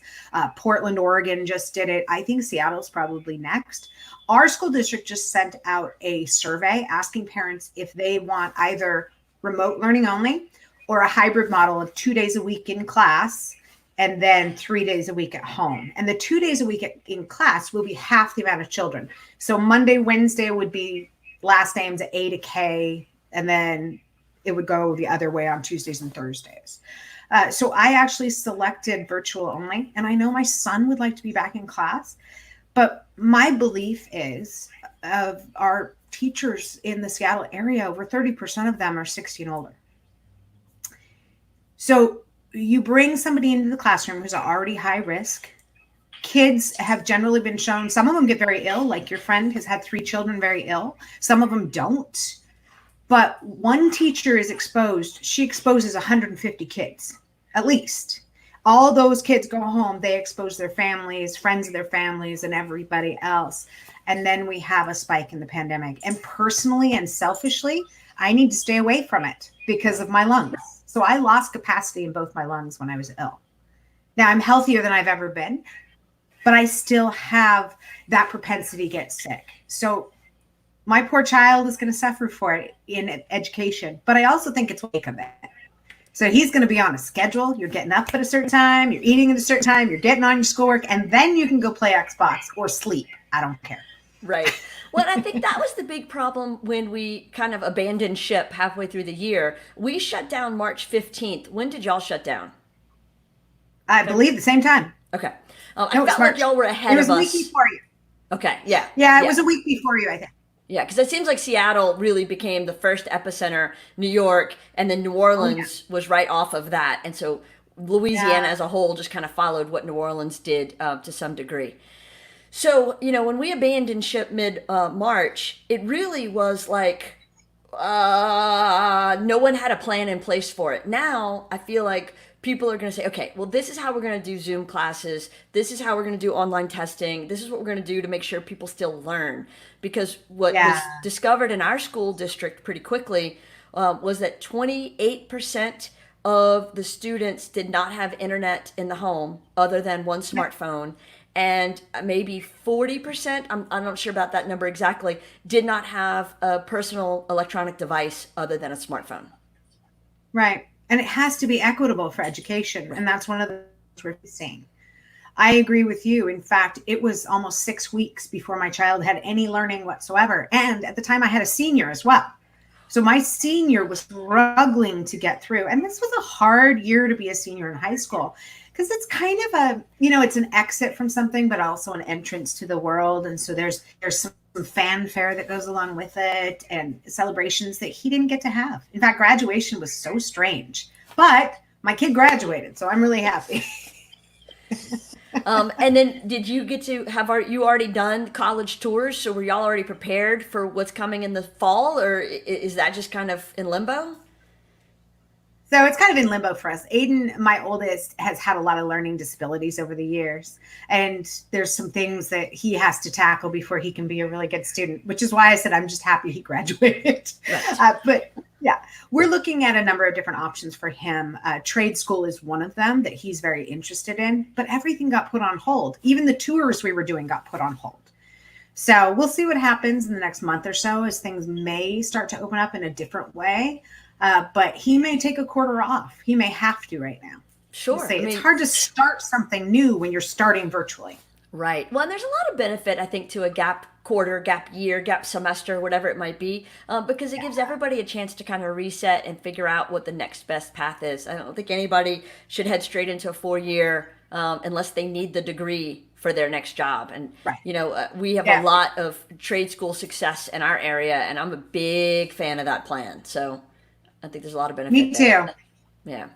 Portland, Oregon just did it. I think Seattle's probably next. Our school district just sent out a survey asking parents if they want either remote learning only or a hybrid model of 2 days a week in class and then 3 days a week at home. And the 2 days a week in class will be half the amount of children. So Monday, Wednesday would be last names at A to K, and then it would go the other way on Tuesdays and Thursdays. So I actually selected virtual only, and I know my son would like to be back in class, but my belief is of our teachers in the Seattle area, over 30% of them are 60 and older. So you bring somebody into the classroom who's already high risk. Kids have generally been shown, some of them get very ill, like your friend has had 3 children very ill. Some of them don't. But one teacher is exposed. She exposes 150 kids, at least. All those kids go home. They expose their families, friends of their families, and everybody else. And then we have a spike in the pandemic. And personally and selfishly, I need to stay away from it because of my lungs. So I lost capacity in both my lungs when I was ill. Now I'm healthier than I've ever been, but I still have that propensity to get sick. So my poor child is going to suffer for it in education, but I also think it's wake of it. So he's going to be on a schedule. You're getting up at a certain time, you're eating at a certain time, you're getting on your schoolwork, and then you can go play Xbox or sleep. I don't care. Right. Well, I think that was the big problem when we kind of abandoned ship halfway through the year. We shut down March 15th. When did y'all shut down? I believe the same time. Okay. No, I felt like y'all were ahead of us. It was a week before you. Okay. Yeah. Yeah, it was a week before you, I think. Yeah, because it seems like Seattle really became the first epicenter, New York, and then New Orleans was right off of that. And so Louisiana as a whole just kind of followed what New Orleans did to some degree. So, when we abandoned ship mid-March, it really was like no one had a plan in place for it. Now, I feel like people are going to say, okay, well, this is how we're going to do Zoom classes. This is how we're going to do online testing. This is what we're going to do to make sure people still learn. Because what was discovered in our school district pretty quickly was that 28% of the students did not have internet in the home other than one smartphone. And maybe 40%, I'm not sure about that number exactly, did not have a personal electronic device other than a smartphone. Right. And it has to be equitable for education. Right. And that's one of the things we're seeing. I agree with you. In fact, it was almost 6 weeks before my child had any learning whatsoever. And at the time I had a senior as well. So my senior was struggling to get through. And this was a hard year to be a senior in high school because it's kind of it's an exit from something, but also an entrance to the world. And so there's some fanfare that goes along with it and celebrations that he didn't get to have. In fact, graduation was so strange, but my kid graduated. So I'm really happy. And then did you get to you already done college tours? So were y'all already prepared for what's coming in the fall, or is that just kind of in limbo? So it's kind of in limbo for us. Aiden, my oldest, has had a lot of learning disabilities over the years. And there's some things that he has to tackle before he can be a really good student, which is why I said I'm just happy he graduated. Right. But yeah, we're looking at a number of different options for him. Trade school is one of them that he's very interested in, but everything got put on hold. Even the tours we were doing got put on hold. So we'll see what happens in the next month or so as things may start to open up in a different way. but he may take a quarter off. He may have to right now. Sure. Say, it's hard to start something new when you're starting virtually. Right. Well, and there's a lot of benefit, I think, to a gap quarter, gap year, gap semester, whatever it might be, because it gives everybody a chance to kind of reset and figure out what the next best path is. I don't think anybody should head straight into a 4-year unless they need the degree for their next job. And, we have a lot of trade school success in our area, and I'm a big fan of that plan. So I think there's a lot of benefit. Me too. There. Yeah.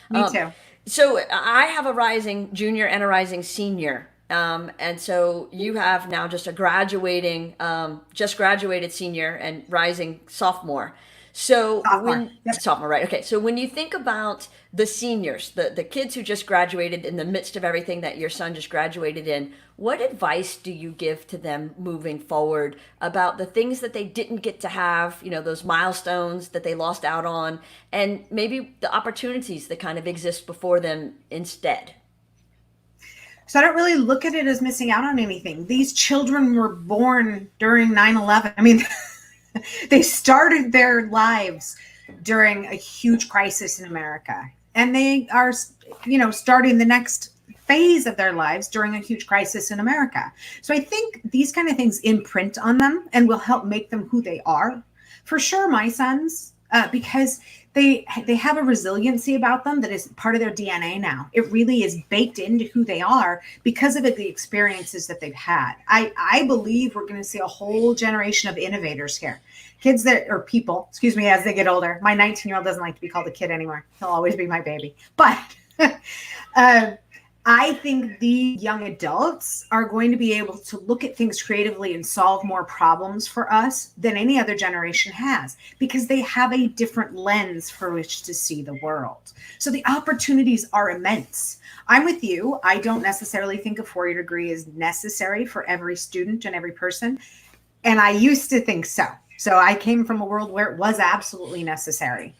Me too. So I have a rising junior and a rising senior. And so you have now just just graduated senior and rising sophomore. So sophomore, right? Okay. So when you think about the seniors, the kids who just graduated in the midst of everything that your son just graduated in, what advice do you give to them moving forward about the things that they didn't get to have, those milestones that they lost out on, and maybe the opportunities that kind of exist before them instead? So I don't really look at it as missing out on anything. These children were born during 9/11. I mean, they started their lives during a huge crisis in America. And they are, starting the next phase of their lives during a huge crisis in America. So I think these kind of things imprint on them and will help make them who they are. For sure, my sons, because they have a resiliency about them that is part of their DNA now. It really is baked into who they are because of the experiences that they've had. I believe we're going to see a whole generation of innovators here. Kids people, as they get older. My 19-year-old doesn't like to be called a kid anymore. He'll always be my baby. But I think the young adults are going to be able to look at things creatively and solve more problems for us than any other generation has, because they have a different lens for which to see the world. So the opportunities are immense. I'm with you. I don't necessarily think a 4-year degree is necessary for every student and every person. And I used to think so. So I came from a world where it was absolutely necessary.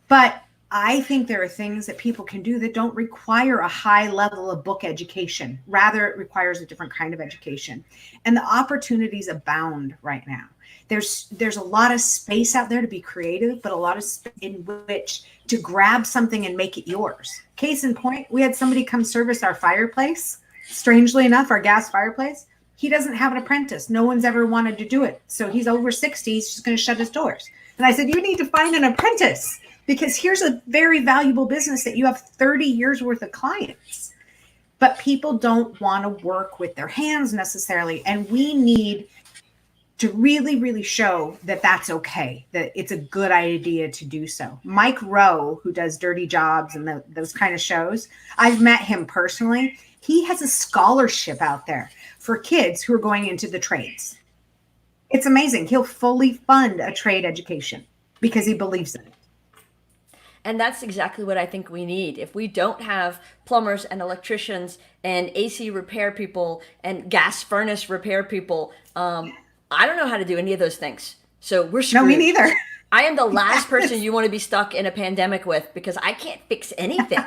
But I think there are things that people can do that don't require a high level of book education. Rather, it requires a different kind of education. And the opportunities abound right now. There's a lot of space out there to be creative, but a lot of space in which to grab something and make it yours. Case in point, we had somebody come service our fireplace. Strangely enough, our gas fireplace. He doesn't have an apprentice. No one's ever wanted to do it. So he's over 60. He's just going to shut his doors. And I said, you need to find an apprentice, because here's a very valuable business that you have 30 years worth of clients. But people don't want to work with their hands necessarily. And we need to really, really show that that's okay, that it's a good idea to do so. Mike Rowe, who does Dirty Jobs and those kind of shows, I've met him personally. He has a scholarship out there for kids who are going into the trades. It's amazing. He'll fully fund a trade education because he believes in it. And that's exactly what I think we need. If we don't have plumbers and electricians and AC repair people and gas furnace repair people, I don't know how to do any of those things. So we're screwed. No, me neither. I am the last person you want to be stuck in a pandemic with, because I can't fix anything.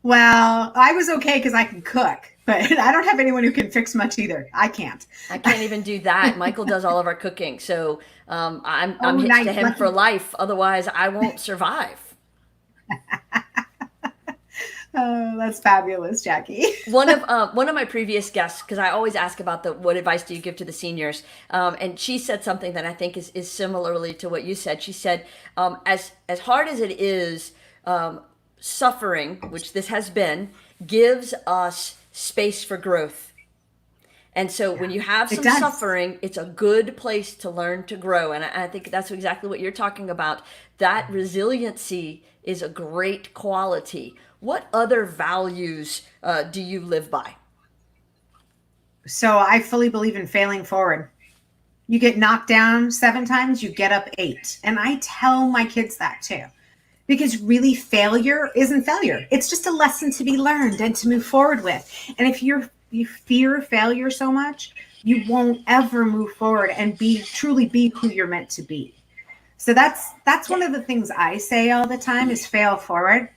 Well, I was okay because I can cook, but I don't have anyone who can fix much either. I can't. I can't even do that. Michael does all of our cooking. So I'm hitched nice. to him for life. Otherwise, I won't survive. Oh, that's fabulous, Jackie. One of my previous guests, because I always ask about what advice do you give to the seniors, and she said something that I think is similarly to what you said. She said, as hard as it is, suffering, which this has been, gives us space for growth. And so when you have some suffering, it's a good place to learn to grow. And I think that's exactly what you're talking about. That resiliency is a great quality. What other values do you live by? So I fully believe in failing forward. You get knocked down 7 times, you get up 8. And I tell my kids that too. Because really, failure isn't failure. It's just a lesson to be learned and to move forward with. And if you fear failure so much, you won't ever move forward and truly be who you're meant to be. So that's one of the things I say all the time is fail forward.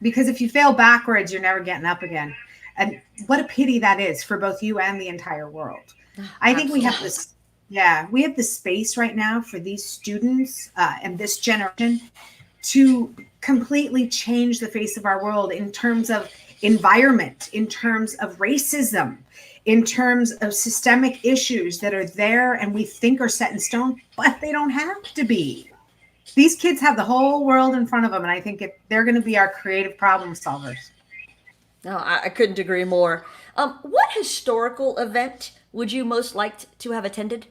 Because if you fail backwards, you're never getting up again. And what a pity that is for both you and the entire world. I think we have this Yeah, we have the space right now for these students and this generation to completely change the face of our world in terms of environment, in terms of racism, in terms of systemic issues that are there and we think are set in stone, but they don't have to be. These kids have the whole world in front of them, and I think they're going to be our creative problem solvers. No, I couldn't agree more. What historical event would you most like to have attended?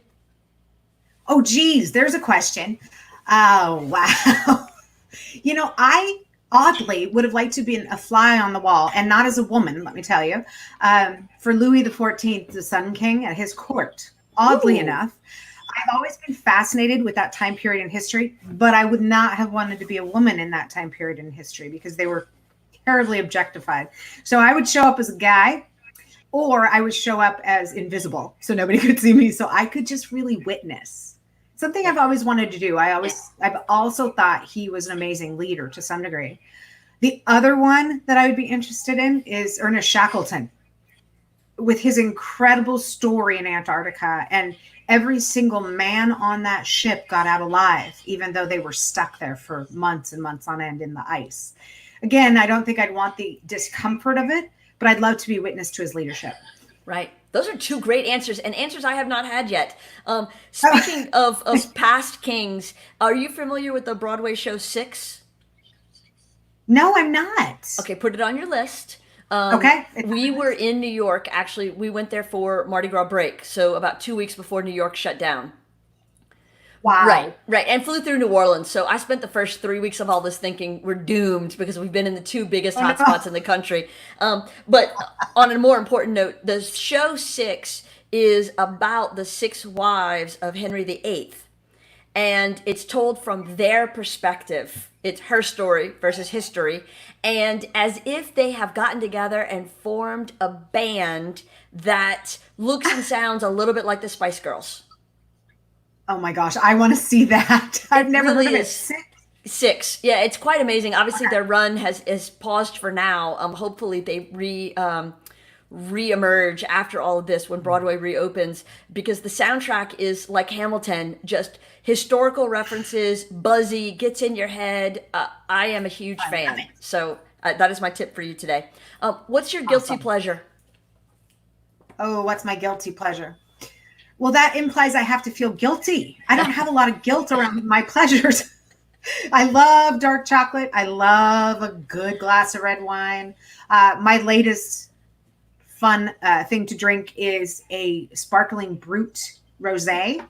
Oh, geez, there's a question. Oh, wow. I oddly would have liked to be a fly on the wall, and not as a woman, let me tell you, for Louis XIV, the Sun King, at his court. Oddly Ooh. enough, I've always been fascinated with that time period in history, but I would not have wanted to be a woman in that time period in history because they were terribly objectified. So I would show up as a guy, or I would show up as invisible so nobody could see me, so I could just really witness. Something I've always wanted to do. I've also thought he was an amazing leader to some degree. The other one that I would be interested in is Ernest Shackleton, with his incredible story in Antarctica, and every single man on that ship got out alive, even though they were stuck there for months and months on end in the ice. Again, I don't think I'd want the discomfort of it, but I'd love to be witness to his leadership. Right. Those are two great answers, and answers I have not had yet. Speaking of past kings, are you familiar with the Broadway show Six? No, I'm not. Okay, put it on your list. Okay. We were in New York. Actually, we went there for Mardi Gras break, so about 2 weeks before New York shut down. Wow. Right, and flew through New Orleans. So I spent the first 3 weeks of all this thinking we're doomed because we've been in the two biggest hotspots in the country. But on a more important note, the show Six is about the six wives of Henry VIII. And it's told from their perspective. It's her story versus history. And as if they have gotten together and formed a band that looks and sounds a little bit like the Spice Girls. Oh my gosh, I want to see that. I've never heard of it. Six. Yeah, it's quite amazing. Obviously, their run has paused for now. Hopefully, they re-emerge after all of this when Broadway reopens, because the soundtrack is like Hamilton, just historical references, buzzy, gets in your head. I am a huge fan. So that is my tip for you today. What's your guilty pleasure? Oh, what's my guilty pleasure? Well, that implies I have to feel guilty. I don't have a lot of guilt around my pleasures. I love dark chocolate. I love a good glass of red wine. My latest fun thing to drink is a sparkling brut rosé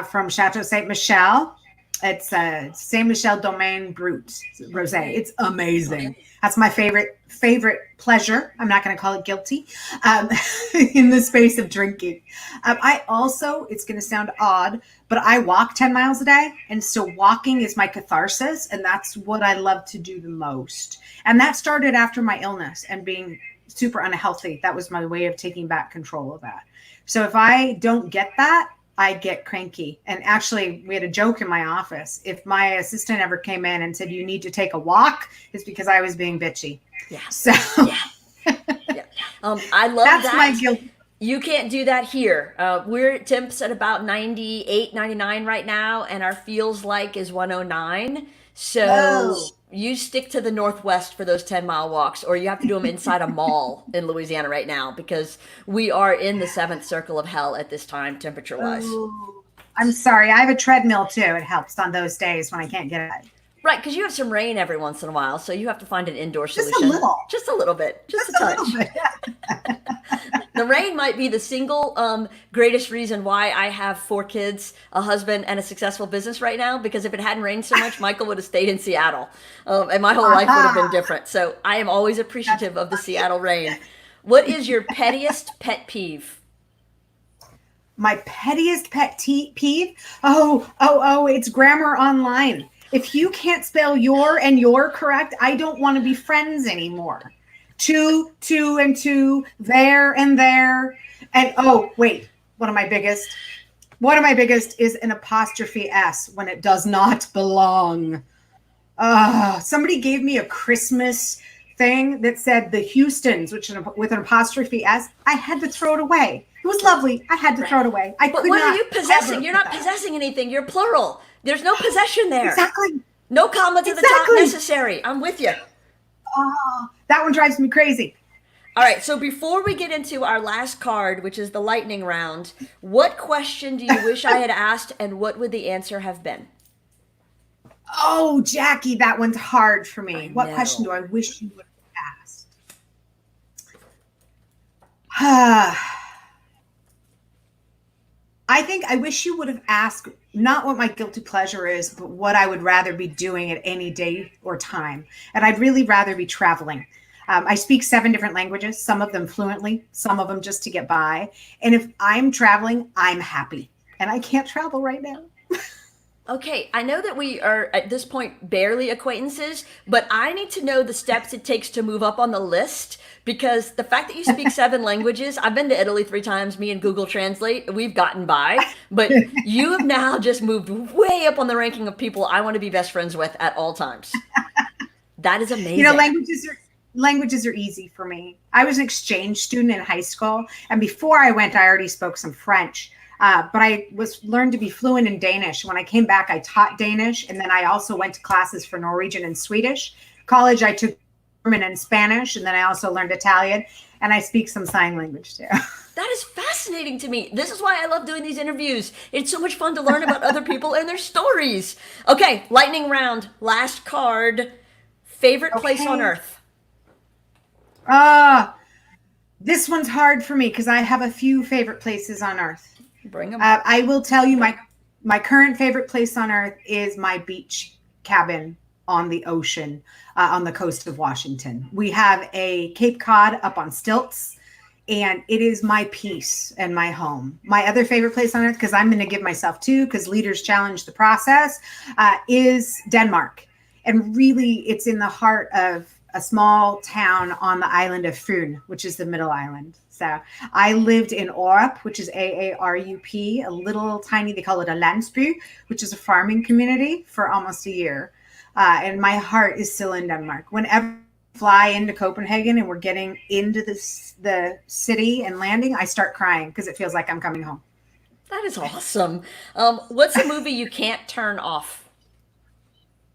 from Chateau Saint Michel. It's Saint Michel Domaine Brut rosé. It's amazing. That's my favorite pleasure. I'm not going to call it guilty in the space of drinking. I also, it's going to sound odd, but I walk 10 miles a day. And so walking is my catharsis. And that's what I love to do the most. And that started after my illness and being super unhealthy. That was my way of taking back control of that. So if I don't get that, I get cranky. And actually, we had a joke in my office. If my assistant ever came in and said, you need to take a walk, it's because I was being bitchy. Yeah. So yeah. I love that's that. my guilt. You can't do that here. We're temps at about 98, 99 right now, and our feels like is 109. So you stick to the Northwest for those 10-mile walks, or you have to do them inside a mall in Louisiana right now, because we are in the seventh circle of hell at this time, temperature-wise. Oh, I'm sorry. I have a treadmill too. It helps on those days when I can't get it. Right, because you have some rain every once in a while, so you have to find an indoor solution. Just a little. Just a little bit. Just a touch. Little bit. The rain might be the single greatest reason why I have 4 kids, a husband, and a successful business right now, because if it hadn't rained so much, Michael would have stayed in Seattle, and my whole life would have been different. So I am always appreciative of the Seattle rain. What is your pettiest pet peeve? My pettiest pet peeve? Oh, it's grammar online. If you can't spell your and your correct, I don't want to be friends anymore. Two, and two, there and there. And oh, wait, one of my biggest is an apostrophe S when it does not belong. Somebody gave me a Christmas thing that said the Heustons, with an apostrophe S. I had to throw it away It was lovely. I had to throw it away. I But could what not are you possessing? ever You're put not that. possessing anything. You're plural. There's no possession there. Exactly. No comma to the top Exactly. necessary. I'm with you. Oh, that one drives me crazy. All right, so before we get into our last card, which is the lightning round, what question do you wish I had asked, and what would the answer have been? Oh, Jackie, that one's hard for me. What know. question do I wish you would have asked? I think I wish you would have asked not what my guilty pleasure is, but what I would rather be doing at any day or time. And I'd really rather be traveling. I speak 7 different languages, some of them fluently, some of them just to get by. And if I'm traveling, I'm happy. And I can't travel right now. Okay, I know that we are at this point barely acquaintances, but I need to know the steps it takes to move up on the list, because the fact that you speak 7 languages, I've been to Italy 3 times, me and Google Translate, we've gotten by, but you have now just moved way up on the ranking of people I want to be best friends with at all times. That is amazing. You know, languages are easy for me. I was an exchange student in high school, and before I went, I already spoke some French. But I learned to be fluent in Danish. When I came back, I taught Danish, and then I also went to classes for Norwegian and Swedish. College, I took German and Spanish, and then I also learned Italian, and I speak some sign language too. That is fascinating to me. This is why I love doing these interviews. It's so much fun to learn about other people and their stories. Okay, lightning round, last card. Favorite place on earth? This one's hard for me because I have a few favorite places on earth. Bring them. I will tell you my current favorite place on earth is my beach cabin on the ocean on the coast of Washington. We have a Cape Cod up on stilts, and it is my peace and my home. My other favorite place on earth, because I'm going to give myself 2 because leaders challenge the process, is Denmark. And really, it's in the heart of a small town on the island of Fyn, which is the middle island. So I lived in Aarup, which is Aarup, a little tiny, they call it a landsby, which is a farming community, for almost a year. And my heart is still in Denmark. Whenever I fly into Copenhagen and we're getting into the city and landing, I start crying because it feels like I'm coming home. That is awesome. What's a movie you can't turn off?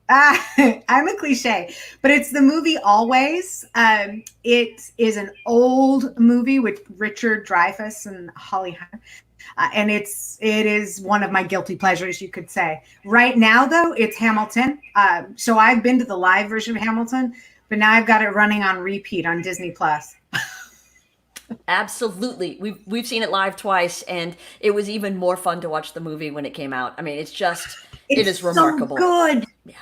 I'm a cliche, but it's the movie Always. It is an old movie with Richard Dreyfuss and Holly Hunter. And it is one of my guilty pleasures, you could say. Right now, though, it's Hamilton. So I've been to the live version of Hamilton, but now I've got it running on repeat on Disney Plus. Absolutely. We've seen it live twice, and it was even more fun to watch the movie when it came out. I mean, it is remarkable. So good. Yeah.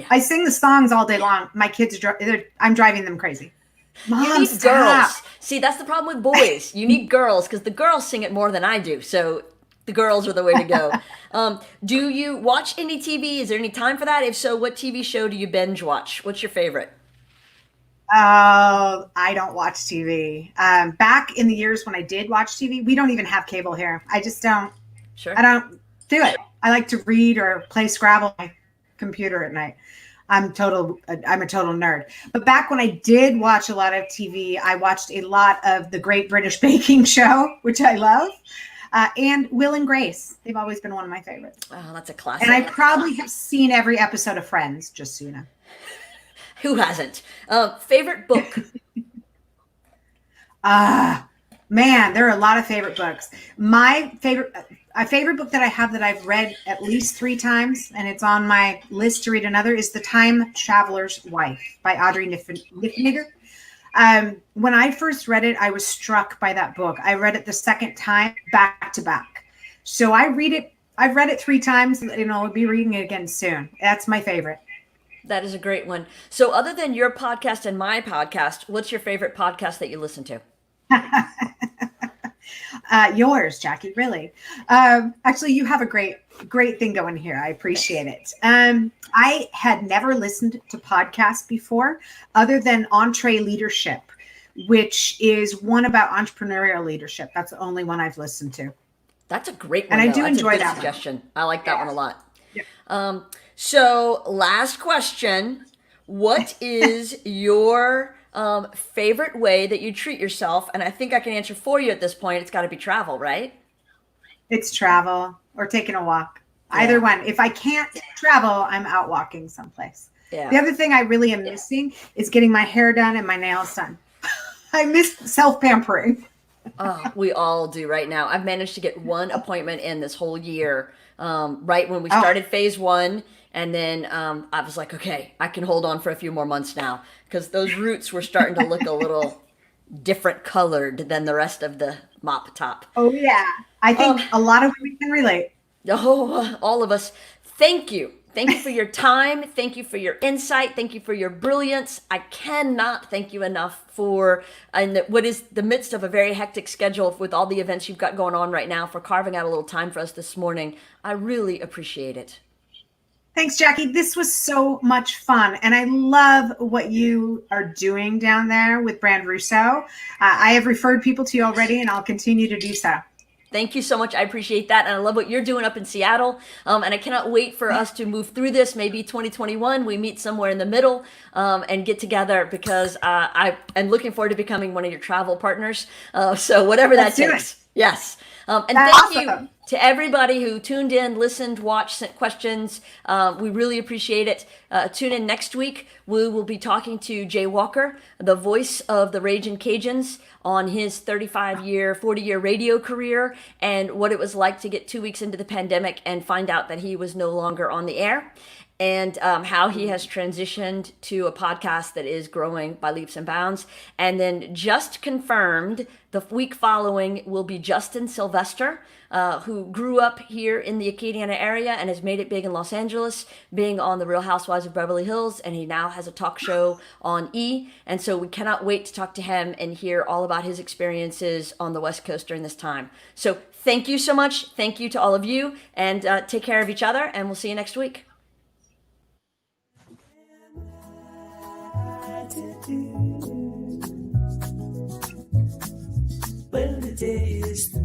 I sing the songs all day long. My kids, I'm driving them crazy. Mom, You need stop. girls. See, that's the problem with boys. You need girls because the girls sing it more than I do. So the girls are the way to go. Do you watch any TV? Is there any time for that? If so, what TV show do you binge watch? What's your favorite? Oh, I don't watch TV. Back in the years when I did watch TV, we don't even have cable here. I just don't. Sure. I don't do it. I like to read or play Scrabble on my computer at night. I'm a total nerd. But back when I did watch a lot of TV, I watched a lot of the Great British Baking Show, which I love, and Will and Grace. They've always been one of my favorites. Oh, that's a classic. And I probably have seen every episode of Friends, just so you know. Who hasn't? Favorite book? Man, there are a lot of favorite books. My favorite book that I have that I've read at least 3 times, and it's on my list to read another, is The Time Traveler's Wife by Audrey Niffenegger. When I first read it, I was struck by that book. I read it the second time back to back. So I've read it 3 times, and I'll be reading it again soon. That's my favorite. That is a great one. So other than your podcast and my podcast, what's your favorite podcast that you listen to? Yours, Jackie, really. Actually, you have a great thing going here. I appreciate it. I had never listened to podcasts before other than Entree Leadership, which is one about entrepreneurial leadership. That's the only one I've listened to. That's a great one. And I do That's enjoy a good that suggestion. I like that one a lot. Yeah. So last question. What is your favorite way that you treat yourself? And I think I can answer for you at this point. It's got to be travel, right? It's travel or taking a walk. Yeah. Either one. If I can't travel, I'm out walking someplace. Yeah. The other thing I really am missing is getting my hair done and my nails done. I miss self-pampering. Oh, we all do right now. I've managed to get one appointment in this whole year, right when we started phase one. And then I was like, okay, I can hold on for a few more months now because those roots were starting to look a little different colored than the rest of the mop top. Oh, yeah. I think a lot of women can relate. Oh, all of us. Thank you. Thank you for your time. Thank you for your insight. Thank you for your brilliance. I cannot thank you enough for, in what is the midst of a very hectic schedule with all the events you've got going on right now, for carving out a little time for us this morning. I really appreciate it. Thanks, Jackie. This was so much fun. And I love what you are doing down there with Brand Russo. I have referred people to you already, and I'll continue to do so. Thank you so much. I appreciate that. And I love what you're doing up in Seattle. And I cannot wait for us to move through this. Maybe 2021, we meet somewhere in the middle and get together, because I am looking forward to becoming one of your travel partners. So whatever that takes. Yes. And thank you to everybody who tuned in, listened, watched, sent questions. We really appreciate it. Tune in next week. We will be talking to Jay Walker, the voice of the Ragin' Cajuns, on his 35-year, 40-year radio career, and what it was like to get 2 weeks into the pandemic and find out that he was no longer on the air, and how he has transitioned to a podcast that is growing by leaps and bounds. And then just confirmed, the week following will be Justin Sylvester, who grew up here in the Acadiana area and has made it big in Los Angeles, being on The Real Housewives of Beverly Hills, and he now has a talk show on E! And so we cannot wait to talk to him and hear all about his experiences on the West Coast during this time. So thank you so much. Thank you to all of you, and take care of each other, and we'll see you next week. Well, the day is through.